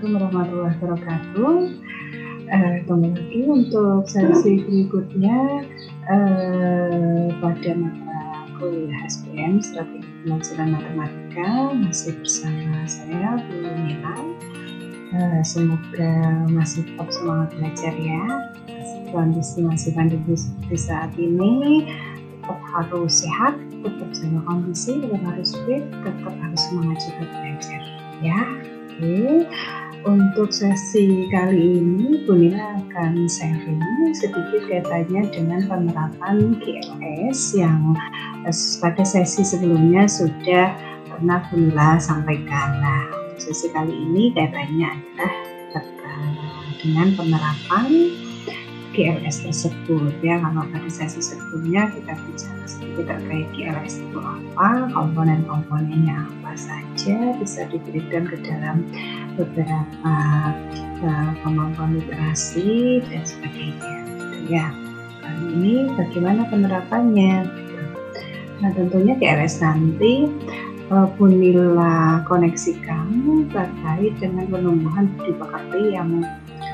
Assalamualaikum warahmatullahi wabarakatuh. Kembali lagi untuk sesi berikutnya pada mata kuliah SPM Strategi Pembelajaran Matematika, masih bersama saya Bu Nila. Semoga masih tetap semangat belajar ya. Kondisi masih pandemi seperti saat ini, tetap harus sehat, tetap jaga kondisi, tetap harus fit, tetap harus semangat juga belajar ya. Oke. Untuk sesi kali ini Bu Nila akan sharing sedikit kaitannya dengan penerapan GLS yang pada sesi sebelumnya sudah pernah Bu Nila sampaikan. Nah, sesi kali ini kaitannya adalah dengan penerapan GLS tersebut ya. Kalau pada sesi sebelumnya kita bicara sedikit terkait GLS itu apa, komponen-komponennya apa saja, bisa diberikan ke dalam beberapa kemampuan literasi dan sebagainya gitu ya. Kali ini bagaimana penerapannya? Nah, tentunya GLS nanti Bu Nila koneksikan terkait dengan penumbuhan budi pekerti yang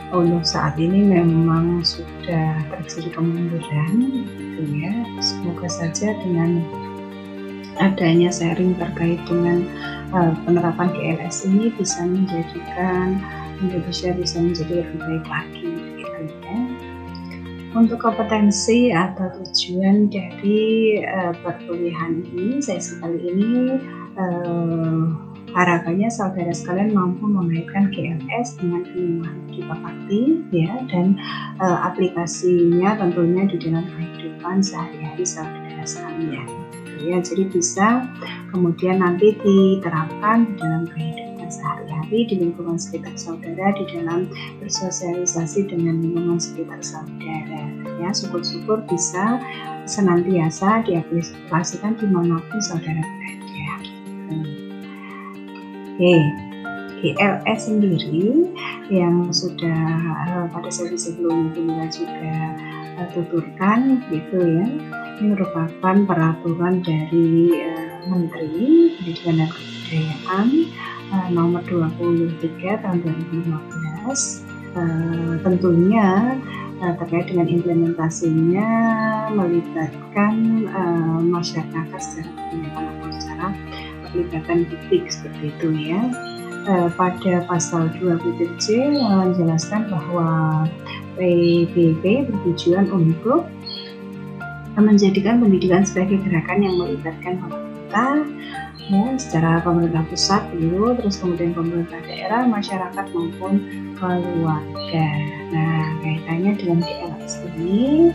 untuk saat ini memang sudah terjadi kemunduran gitu ya. Semoga saja dengan adanya sharing terkait dengan penerapan GLS ini bisa menjadikan Indonesia bisa menjadi lebih baik lagi gitu ya. Untuk kompetensi atau tujuan dari perkuliahan ini, sesi kali ini harapannya saudara sekalian mampu mengaitkan GLS dengan penumbuhan budi pekerti ya, dan aplikasinya tentunya di dalam kehidupan sehari-hari saudara sekalian gitu ya. Jadi bisa kemudian nanti diterapkan di dalam kehidupan sehari-hari di lingkungan sekitar saudara, di dalam bersosialisasi dengan lingkungan sekitar saudara ya. Syukur-syukur bisa senantiasa diaplikasikan dimanapun saudara berada. Oke, GLS sendiri yang sudah pada sesi sebelumnya kita juga tuturkan gitu ya. Ini merupakan peraturan dari Menteri Pendidikan dan Kebudayaan nomor 23 tahun 2015. Tentunya terkait dengan implementasinya melibatkan masyarakat secara kebanyakan atau secara pelibatan publik seperti itu ya. Pada pasal 2.c menjelaskan bahwa PBB bertujuan untuk menjadikan pendidikan sebagai gerakan yang melibatkan pemerintah ya, secara pemerintah pusat dulu, terus kemudian pemerintah daerah, masyarakat maupun keluarga. Nah, kaitannya dengan GLS ini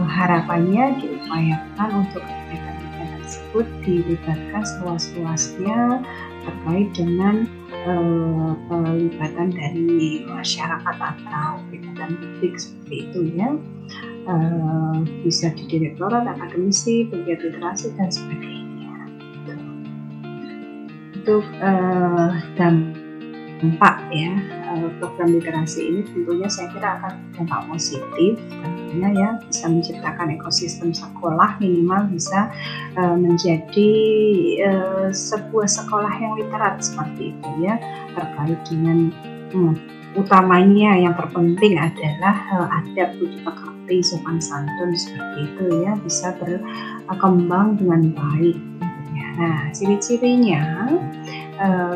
harapannya diupayakan untuk kegiatan tersebut dilibatkan seluas-luasnya terkait dengan pelibatan dari masyarakat atau pelibatan publik seperti itu ya. Bisa di direktorat, akademisi, pegiat literasi dan sebagainya. Untuk dampak ya program literasi ini tentunya saya kira akan berdampak positif tentunya ya, bisa menciptakan ekosistem sekolah minimal bisa menjadi sebuah sekolah yang literat seperti itu ya, terkait dengan utamanya yang terpenting adalah adab budi pekerti, sopan santun seperti itu ya, bisa berkembang dengan baik tentunya. Nah, ciri-cirinya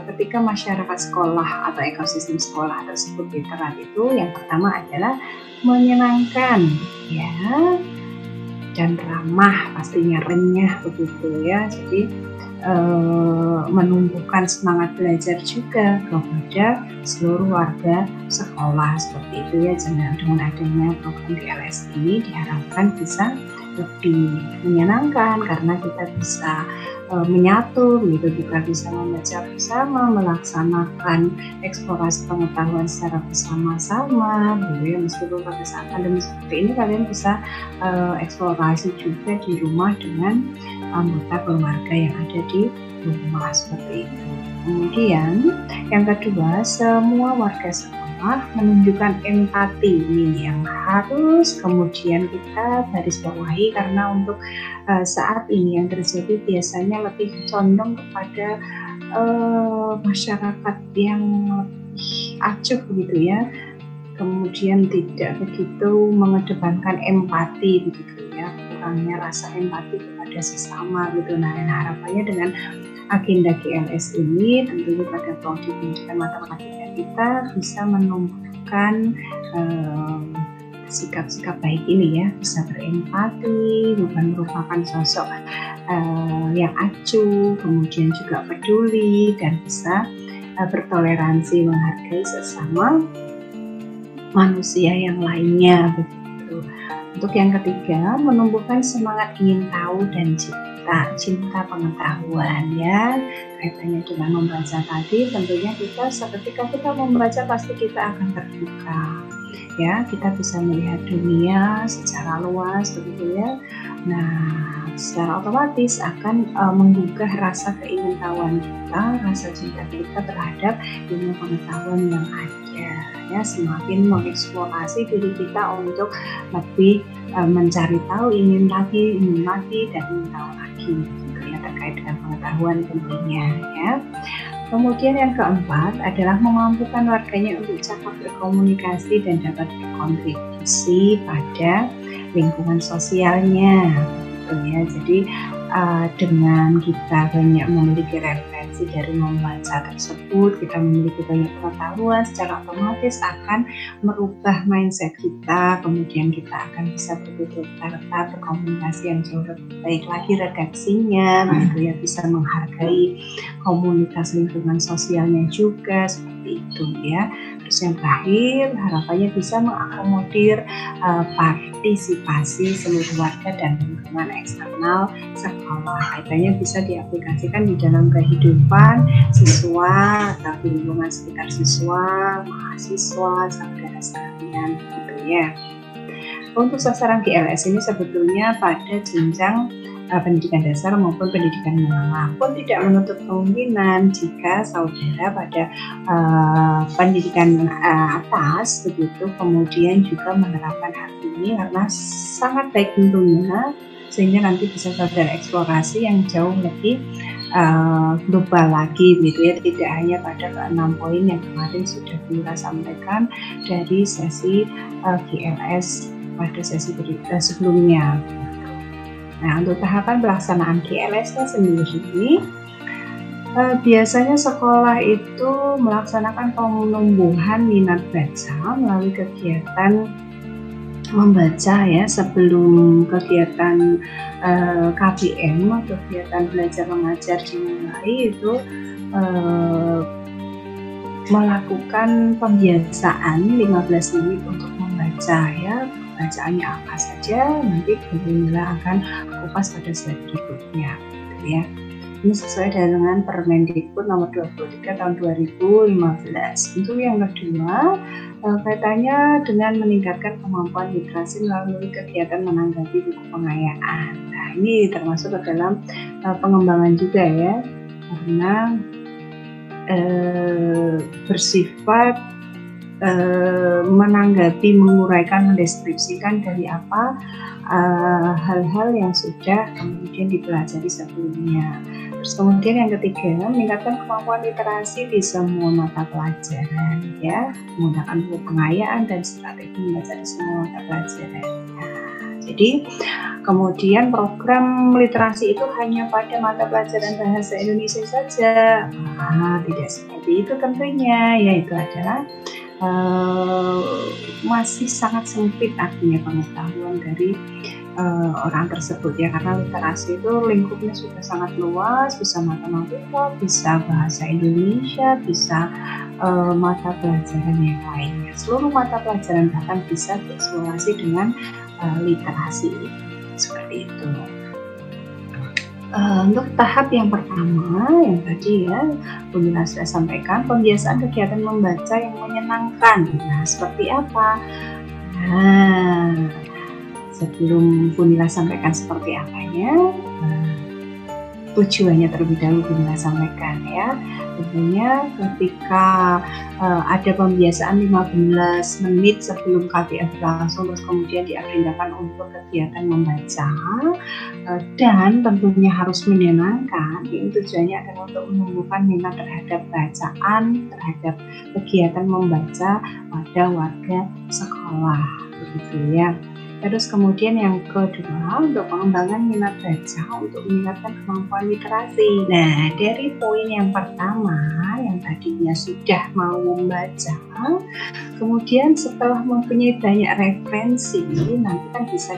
ketika masyarakat sekolah atau ekosistem sekolah tersebut literat itu yang pertama adalah menyenangkan ya, dan ramah, pastinya renyah begitu ya. Jadi menumbuhkan semangat belajar juga kepada seluruh warga sekolah seperti itu ya. Dengan adanya program GLS ini diharapkan bisa lebih menyenangkan karena kita bisa menyatu gitu, kita bisa membaca bersama, melaksanakan eksplorasi pengetahuan secara bersama-sama gitu ya. Meskipun pada saat pandemi seperti ini kalian bisa eksplorasi juga di rumah dengan anggota keluarga yang ada di rumah seperti itu. Kemudian yang kedua, semua warga sekolah menunjukkan empati ini yang harus kemudian kita garis bawahi, karena untuk saat ini yang terjadi biasanya lebih condong kepada masyarakat yang lebih acuh begitu ya, kemudian tidak begitu mengedepankan empati begitu ya, kurangnya rasa empati kepada sesama gitu. Nah, harapannya dengan agenda GLS ini tentunya pada prodi pendidikan matematika kita bisa menumbuhkan sikap-sikap baik ini ya, bisa berempati, bukan merupakan sosok yang acuh, kemudian juga peduli dan bisa bertoleransi, menghargai sesama manusia yang lainnya begitu. Untuk yang ketiga, menumbuhkan semangat ingin tahu dan cinta pengetahuan ya. Kaitannya dengan membaca tadi, tentunya kita ketika kita membaca pasti kita akan terbuka ya, kita bisa melihat dunia secara luas begitu ya. Nah, secara otomatis akan menggugah rasa keingintahuan kita, rasa cinta kita terhadap ilmu pengetahuan yang ada ya, semakin mengeksplorasi diri kita untuk lebih mencari tahu, ingin lagi dan ingin tahu lagi gitu ya, terkait dengan pengetahuan tentunya ya. Kemudian yang keempat adalah memampukan warganya untuk cepat berkomunikasi dan dapat berkontribusi pada lingkungan sosialnya gitu ya. Jadi dengan kita banyak memiliki referensi dari membaca tersebut, kita memiliki banyak pengetahuan, secara otomatis akan merubah mindset kita, kemudian kita akan bisa betul-betul berkomunikasi yang jauh lebih baik lagi redaksinya, gitu ya, bisa menghargai komunitas lingkungan sosialnya juga, seperti itu ya. Terus yang terakhir, harapannya bisa mengakomodir partisipasi seluruh warga dan lingkungan eksternal sekolah. Kaitannya bisa diaplikasikan di dalam kehidupan siswa atau di lingkungan sekitar siswa, mahasiswa, saudara sekalian gitu ya. Untuk sasaran GLS ini sebetulnya pada jenjang pendidikan dasar maupun pendidikan menengah, pun tidak menutup kemungkinan jika saudara pada pendidikan atas begitu kemudian juga menerapkan hal ini, karena sangat baik tentunya, sehingga nanti bisa saudara eksplorasi yang jauh lebih global lagi gitu ya, tidak hanya pada ke-6 poin yang kemarin sudah kita sampaikan dari sesi GLS pada sesi sebelumnya. Nah, untuk tahapan pelaksanaan GLS-nya sendiri, biasanya sekolah itu melaksanakan penumbuhan minat baca melalui kegiatan membaca ya, sebelum kegiatan KBM, kegiatan belajar mengajar dimulai itu melakukan pembiasaan 15 menit untuk membaca ya. Bacaannya apa saja nanti Bunda akan kupas pada slide berikutnya gitu ya. Ini sesuai dengan Permendikbud nomor 23 tahun 2015. Untuk yang kedua, kaitannya dengan meningkatkan kemampuan literasi melalui kegiatan menanggapi buku pengayaan. Nah, ini termasuk ke dalam pengembangan juga ya, karena bersifat menanggapi, menguraikan, mendeskripsikan dari apa hal-hal yang sudah kemudian dipelajari sebelumnya. Terus kemudian yang ketiga, meningkatkan kemampuan literasi di semua mata pelajaran ya, menggunakan buku pengayaan dan strategi membaca di semua mata pelajaran. Jadi kemudian program literasi itu hanya pada mata pelajaran bahasa Indonesia saja. Tidak seperti itu tentunya, yaitu adalah masih sangat sempit artinya pengetahuan dari orang tersebut ya, karena literasi itu lingkupnya sudah sangat luas, bisa matematika, bisa bahasa Indonesia, bisa mata pelajaran yang lainnya. Seluruh mata pelajaran bahkan bisa dieksplorasi dengan literasi seperti itu. Untuk tahap yang pertama yang tadi ya Bunda sudah sampaikan, pembiasaan kegiatan membaca yang menyenangkan. Nah, seperti apa? Nah, sebelum Bunda sampaikan seperti apanya, tujuannya terlebih dahulu Bunda sampaikan ya. Tentunya ketika ada pembiasaan 15 menit sebelum KTM berlangsung, terus kemudian diagendakan untuk kegiatan membaca, dan tentunya harus menyenangkan. Ini tujuannya adalah untuk menumbuhkan minat terhadap bacaan, terhadap kegiatan membaca pada warga sekolah, begitu ya. Terus kemudian yang kedua, untuk pengembangan minat baca untuk meningkatkan kemampuan literasi. Nah, dari poin yang pertama yang tadinya sudah mau membaca, kemudian setelah mempunyai banyak referensi, nanti kan bisa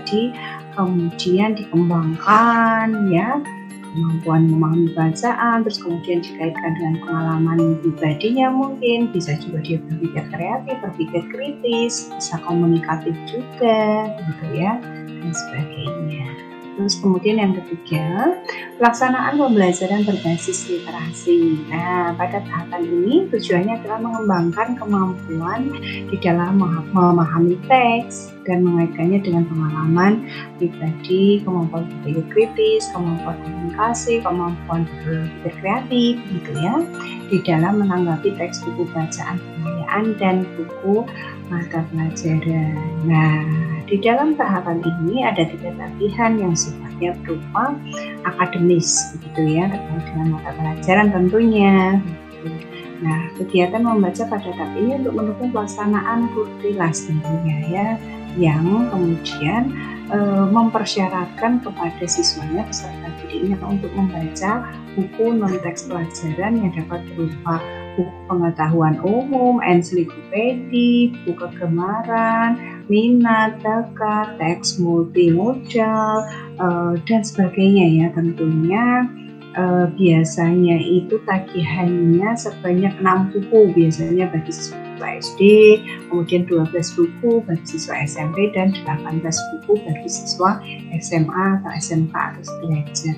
kemudian dikembangkan ya, kemampuan memahami bacaan, terus kemudian dikaitkan dengan pengalaman pribadinya, mungkin bisa juga dia berpikir kreatif, berpikir kritis, bisa komunikatif juga gitu ya, dan sebagainya. Terus kemudian yang ketiga, pelaksanaan pembelajaran berbasis literasi. Nah, pada tahapan ini tujuannya adalah mengembangkan kemampuan di dalam memahami teks dan mengaitkannya dengan pengalaman pribadi, kemampuan berpikir kritis, kemampuan komunikasi, kemampuan berpikir kreatif, gitu ya, di dalam menanggapi teks buku bacaan penilaian dan buku mata pelajaran. Nah, di dalam tahapan ini ada 3 latihan yang sifatnya berupa akademis, begitu ya, terkait dengan mata pelajaran tentunya. Nah, kegiatan membaca pada tahap ini untuk mendukung pelaksanaan kurtilas tentunya ya, yang kemudian mempersyaratkan kepada siswanya peserta didiknya untuk membaca buku non-teks pelajaran yang dapat berupa buku pengetahuan umum, ensiklopedia, buku kegemaran, minat, bakat, teks multimodal, dan sebagainya ya. Tentunya biasanya itu tagihannya sebanyak 6 buku biasanya bagi siswa SD, kemudian 12 buku bagi siswa SMP, dan 18 buku bagi siswa SMA atau SMK atau sederajat.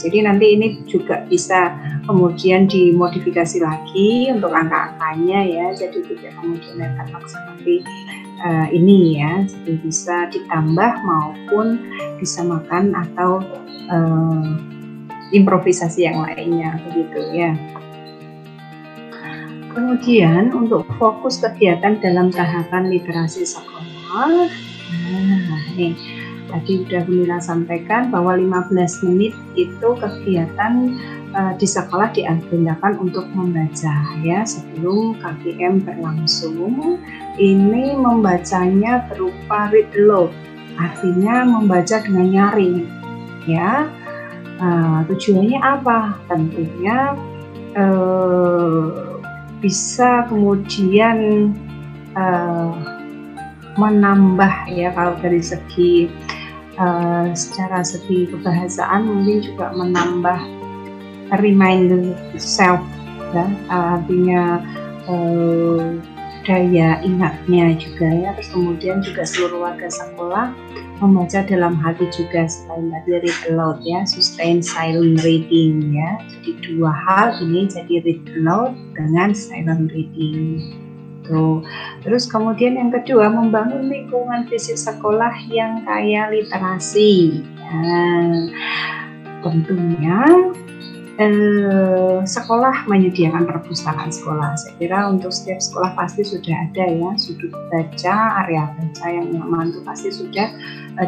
Jadi nanti ini juga bisa kemudian dimodifikasi lagi untuk angka-angkanya ya, jadi tidak kemudian terpatok seperti ini ya, jadi bisa ditambah maupun disamakan atau improvisasi yang lainnya, begitu ya. Kemudian untuk fokus kegiatan dalam tahapan literasi sekolah, nah nih tadi sudah Bunda sampaikan bahwa 15 menit itu kegiatan di sekolah diagendakan untuk membaca ya sebelum KTM berlangsung. Ini membacanya berupa read aloud, artinya membaca dengan nyaring ya. Tujuannya apa? Tentunya bisa kemudian menambah ya, kalau dari segi secara segi kebahasaan mungkin juga menambah remind self ya, artinya daya ingatnya juga ya. Terus kemudian juga seluruh warga sekolah membaca dalam hati juga, selain tadi read aloud ya, sustain silent reading ya. Jadi 2 hal ini, jadi read aloud dengan silent reading. Terus kemudian yang kedua, membangun lingkungan fisik sekolah yang kaya literasi. Tentunya sekolah menyediakan perpustakaan sekolah. Saya kira untuk setiap sekolah pasti sudah ada ya, sudut baca, area baca yang nyaman itu pasti sudah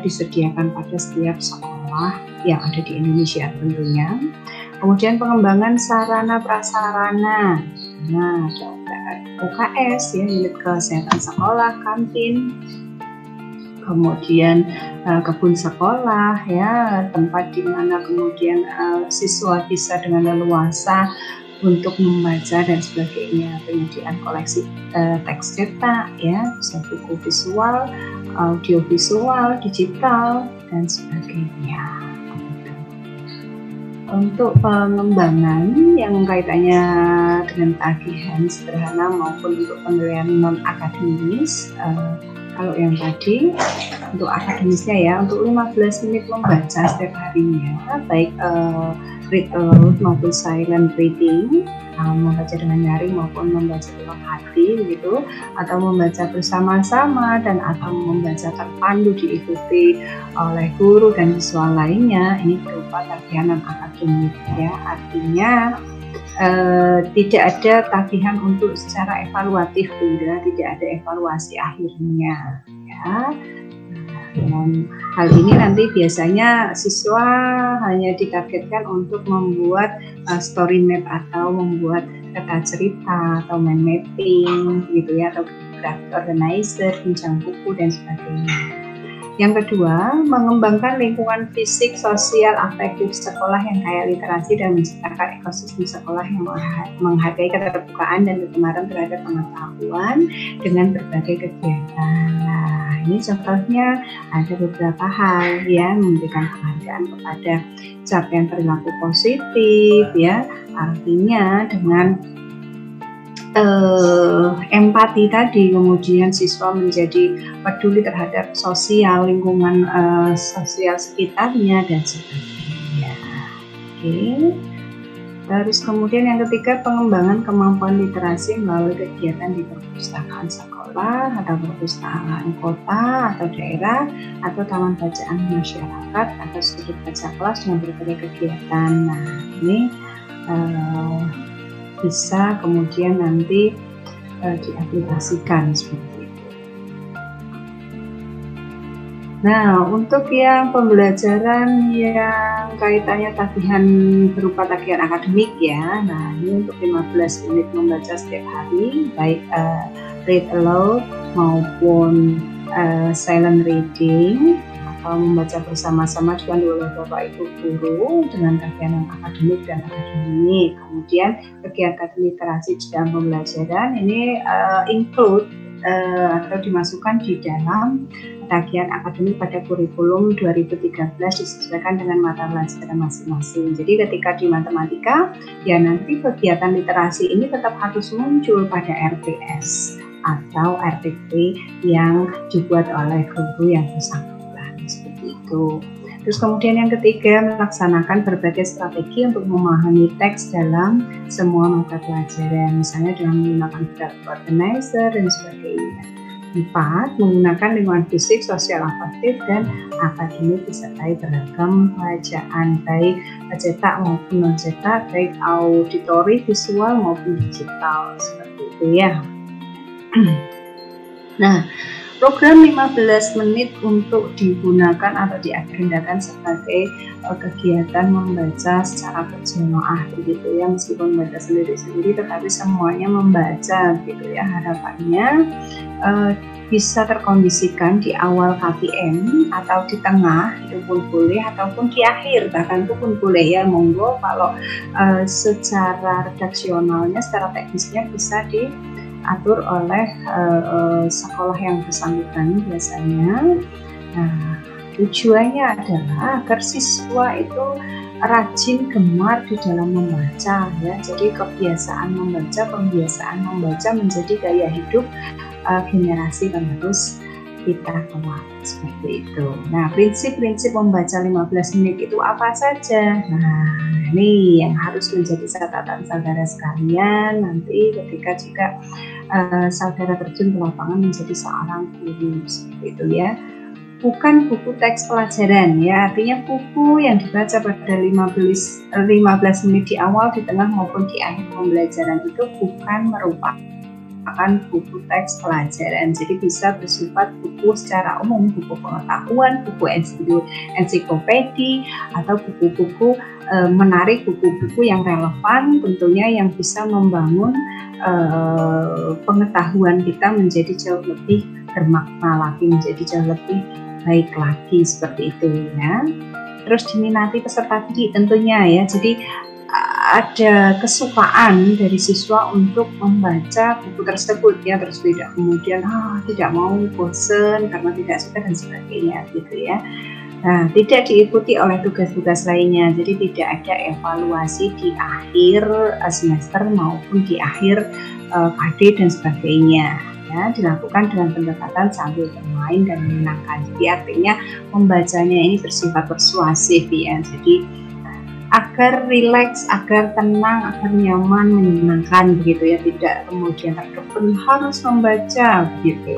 disediakan pada setiap sekolah yang ada di Indonesia tentunya. Kemudian pengembangan sarana prasarana. Nah, ada UKS ya, unit kesehatan sekolah, kantin, kemudian kebun sekolah ya, tempat di mana kemudian siswa bisa dengan leluasa untuk membaca dan sebagainya. Penyediaan koleksi teks cetak ya, bisa buku visual, audio visual, digital, dan sebagainya. Untuk pengembangan yang kaitannya dengan tagihan sederhana maupun untuk penilaian non akademis, kalau yang tadi untuk akademisnya ya, untuk 15 menit membaca setiap harinya, baik read aloud maupun silent reading, membaca dengan nyaring maupun membaca dalam hati begitu, atau membaca bersama-sama dan atau membaca terpandu diikuti oleh guru dan siswa lainnya. Ini berupa tagihan non-akademik ya, artinya tidak ada tagihan untuk secara evaluatif, tidak ada evaluasi akhirnya ya. Dalam hal ini nanti biasanya siswa hanya ditargetkan untuk membuat story map atau membuat peta cerita atau mind mapping gitu ya, atau graphic organizer, bincang buku dan sebagainya. Yang kedua, mengembangkan lingkungan fisik, sosial, afektif sekolah yang kaya literasi dan menciptakan ekosistem sekolah yang menghargai keterbukaan dan kegemaran terhadap pengetahuan dengan berbagai kegiatan. Nah, ini contohnya ada beberapa hal ya, memberikan penghargaan kepada capaian perilaku positif ya, artinya dengan empati tadi, kemudian siswa menjadi peduli terhadap sosial, lingkungan sosial sekitarnya dan sebagainya. Oke. Terus kemudian yang ketiga, pengembangan kemampuan literasi melalui kegiatan di perpustakaan sekolah atau perpustakaan kota atau daerah atau taman bacaan masyarakat atau sudut baca kelas dengan berbagai kegiatan. Nah, ini bisa kemudian nanti diaplikasikan seperti itu. Nah, untuk yang pembelajaran yang kaitannya tagihan berupa tagihan akademik ya, nah ini untuk 15 menit membaca setiap hari, baik read aloud maupun silent reading, atau membaca bersama-sama dipandu oleh Bapak Ibu guru dengan tagihan akademik dan akademik. Kemudian kegiatan literasi dalam pembelajaran ini include atau dimasukkan di dalam tagihan akademik pada kurikulum 2013 disesuaikan dengan mata pelajaran masing-masing. Jadi ketika di matematika ya nanti kegiatan literasi ini tetap harus muncul pada RTS atau RTP yang dibuat oleh guru yang bersangkutan. Seperti itu. Terus kemudian yang ketiga, melaksanakan berbagai strategi untuk memahami teks dalam semua mata pelajaran, misalnya dengan menggunakan graphic organizer dan sebagainya. 4. Menggunakan lingkungan fisik, sosial, afektif dan akademik disertai beragam bacaan baik cetak maupun non cetak, baik auditori, visual maupun digital, seperti itu ya. Nah, program 15 menit untuk digunakan atau diagendakan sebagai kegiatan membaca secara berjamaah begitu ya, meskipun membaca sendiri-sendiri tetapi semuanya membaca gitu ya. Harapannya bisa terkondisikan di awal KPM atau di tengah itu pun boleh, ataupun di akhir bahkan itu pun boleh ya, monggo. Kalau secara redaksionalnya, secara teknisnya bisa diatur oleh sekolah yang bersangkutan biasanya. Nah, tujuannya adalah agar siswa itu rajin, gemar di dalam membaca ya. Jadi kebiasaan membaca menjadi gaya hidup generasi penerus kita kelak, seperti itu. Nah, prinsip-prinsip membaca 15 menit itu apa saja? Nah, ini yang harus menjadi catatan saudara sekalian nanti ketika juga saudara terjun ke lapangan menjadi seorang guru, seperti itu ya. Bukan buku teks pelajaran ya, artinya buku yang dibaca pada 15 menit di awal, di tengah maupun di akhir pembelajaran itu bukan merupakan buku teks pelajaran. Jadi bisa bersifat buku secara umum, buku pengetahuan, buku ensiklopedi, atau buku-buku menarik, buku-buku yang relevan tentunya yang bisa membangun pengetahuan kita menjadi jauh lebih bermakna lagi, menjadi jauh lebih baik lagi, seperti itu ya. Terus diminati peserta didik tentunya ya. Jadi ada kesukaan dari siswa untuk membaca buku tersebut ya, terus tidak kemudian tidak mau, bosen karena tidak suka dan sebagainya gitu ya. Nah, tidak diikuti oleh tugas-tugas lainnya, jadi tidak ada evaluasi di akhir semester maupun di akhir KD dan sebagainya ya, dilakukan dengan pendekatan sambil bermain dan menyenangkan. Jadi artinya membacanya ini bersifat persuasif ya. Jadi agar rileks, agar tenang, agar nyaman, menyenangkan begitu ya, tidak kemudian terkepung harus membaca begitu.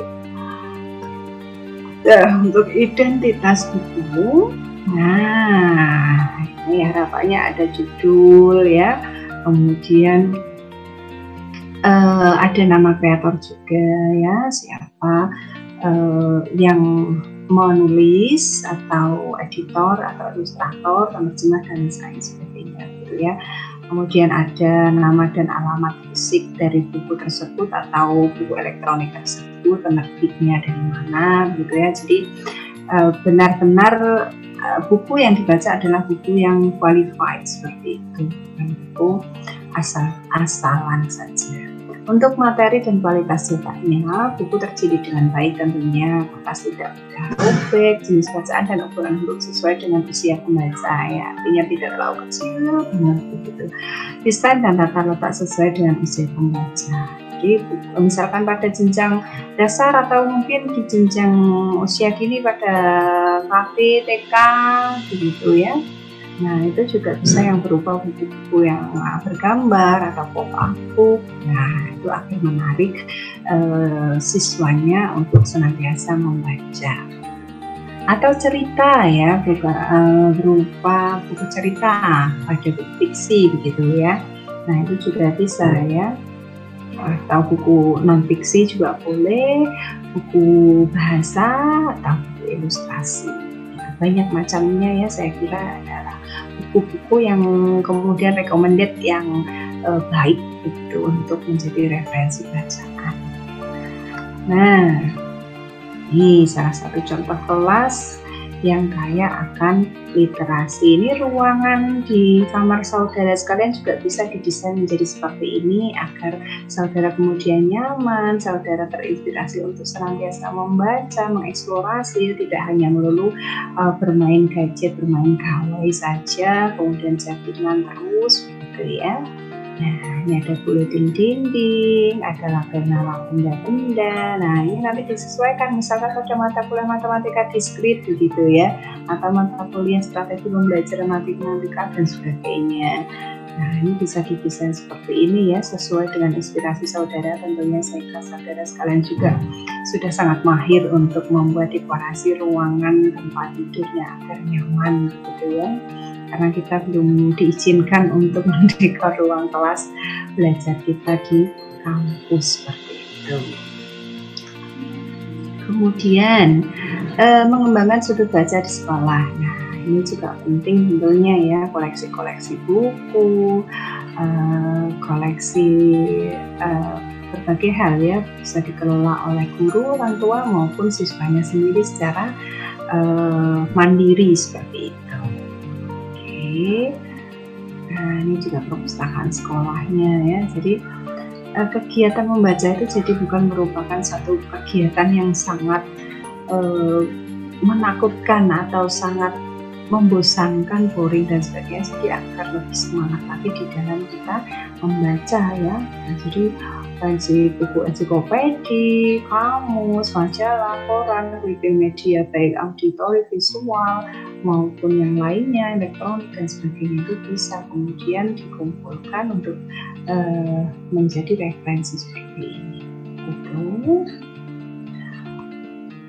Nah, untuk identitas buku, nah ini harapannya ada judul ya, kemudian ada nama kreator juga ya, siapa yang menulis atau editor atau ilustrator, penerjemah dan lain sebagainya gitu ya. Kemudian ada nama dan alamat fisik dari buku tersebut atau buku elektronik tersebut, penerbitnya dari mana gitu ya. Jadi benar-benar buku yang dibaca adalah buku yang qualified seperti itu, bukan buku asal-asalan saja. Untuk materi dan kualitas cetaknya, buku terjilid dengan baik tentunya, kertas tidak mudah robek, jenis bacaan dan ukuran huruf sesuai dengan usia pembaca ya, artinya tidak terlalu kecil banget begitu. Desain dan tata letak sesuai dengan usia pembaca. Jadi misalkan pada jenjang dasar atau mungkin di jenjang usia kini pada KP, TK begitu ya. Nah itu juga bisa yang berupa buku-buku yang bergambar atau pop-up book. Nah itu akan menarik siswanya untuk senantiasa membaca. Atau cerita ya, berupa buku cerita pada buku fiksi begitu ya. Nah itu juga bisa ya. Atau buku non fiksi juga boleh, buku bahasa atau buku ilustrasi. Banyak macamnya ya, saya kira adalah buku-buku yang kemudian recommended yang baik itu untuk menjadi referensi bacaan. Nah, ini salah satu contoh kelas yang kaya akan literasi. Ini ruangan di kamar saudara sekalian juga bisa didesain menjadi seperti ini agar saudara kemudian nyaman, saudara terinspirasi untuk senantiasa membaca, mengeksplorasi, tidak hanya melulu bermain gadget, bermain gawai saja, kemudian jadinya terus gitu ya. Nah, ini ada buletin dinding, ada label benda-benda. Nah, ini nanti disesuaikan, misalkan pada mata kuliah matematika diskrit begitu ya, atau mata kuliah strategi pembelajaran matematika dan sebagainya. Nah, ini bisa didesain seperti ini ya, sesuai dengan inspirasi saudara. Tentunya saya kira saudara sekalian juga sudah sangat mahir untuk membuat dekorasi ruangan tempat tidurnya agar nyaman gitu ya. Karena kita belum diizinkan untuk mendekor ruang kelas belajar kita di kampus seperti itu. Kemudian mengembangkan sudut baca di sekolah. Nah, ini juga penting tentunya ya, koleksi-koleksi buku, koleksi berbagai hal ya, bisa dikelola oleh guru, orang tua maupun siswanya sendiri secara mandiri seperti itu. Nah ini juga perpustakaan sekolahnya ya, jadi kegiatan membaca itu jadi bukan merupakan satu kegiatan yang sangat menakutkan atau sangat membosankan, boring dan sebagainya. Jadi agar lebih semangat lagi di dalam kita membaca ya. Nah, jadi buku ensiklopedi, kamus, majalah, koran, Wikimedia baik auditori, visual maupun yang lainnya, elektronik dan sebagainya itu bisa kemudian dikumpulkan untuk menjadi referensi seperti ini. Gitu.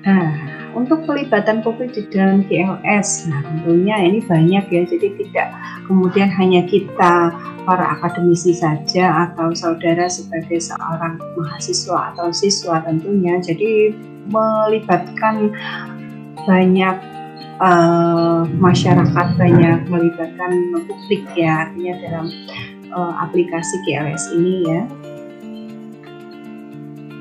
Nah, untuk pelibatan publik di dalam GLS, nah tentunya ini banyak ya, jadi tidak kemudian hanya kita para akademisi saja atau saudara sebagai seorang mahasiswa atau siswa tentunya, jadi melibatkan banyak masyarakat, banyak melibatkan publik ya, artinya dalam aplikasi GLS ini ya,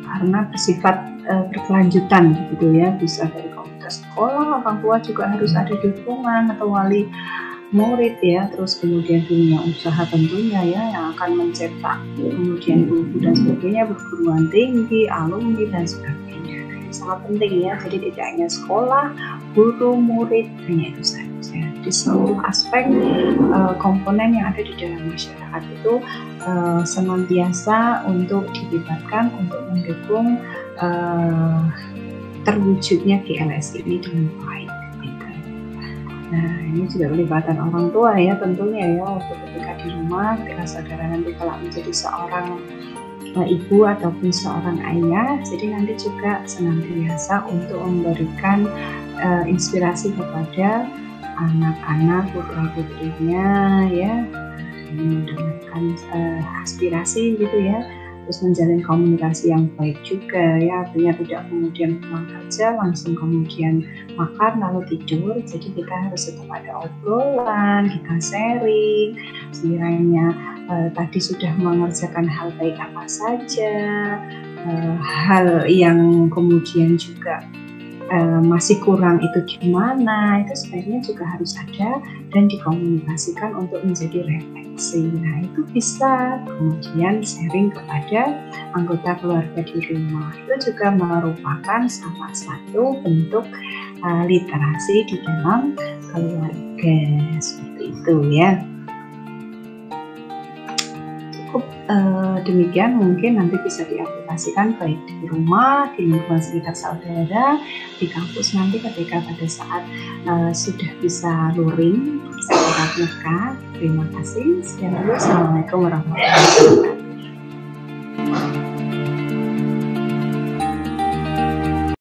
karena bersifat berkelanjutan gitu ya, bisa dari komunitas sekolah, orang tua juga harus ada dukungan atau wali murid ya, terus kemudian dunia usaha tentunya ya yang akan mencetak kemudian guru dan sebagainya, perguruan tinggi, alumni dan sebagainya. Sangat penting ya, jadi tidak hanya sekolah, guru, murid, hanya itu saja. Di seluruh aspek komponen yang ada di dalam masyarakat itu senantiasa untuk dilibatkan untuk mendukung terwujudnya GLS ini dengan baik. Nah, ini juga pelibatan orang tua ya tentunya ya, waktu ketika di rumah, ketika saudara nanti kalau menjadi seorang ibu ataupun seorang ayah, jadi nanti juga senantiasa untuk memberikan inspirasi kepada anak-anak putra-putrinya ya, mendapatkan aspirasi gitu ya, terus menjalin komunikasi yang baik juga ya, artinya tidak kemudian pulang kerja langsung kemudian makan lalu tidur. Jadi kita harus tetap ada obrolan, kita sharing sekiranya tadi sudah mengerjakan hal baik apa saja, hal yang kemudian juga masih kurang itu gimana, itu sebenarnya juga harus ada dan dikomunikasikan untuk menjadi refleksi. Nah, itu bisa kemudian sharing kepada anggota keluarga di rumah. Itu juga merupakan salah satu bentuk literasi di dalam keluarga, seperti itu ya. Demikian mungkin nanti bisa diaplikasikan baik di rumah, di lingkungan sekitar saudara, di kampus nanti ketika pada saat sudah bisa luring, bisa tatap muka. Terima kasih. Assalamualaikum warahmatullahi wabarakatuh.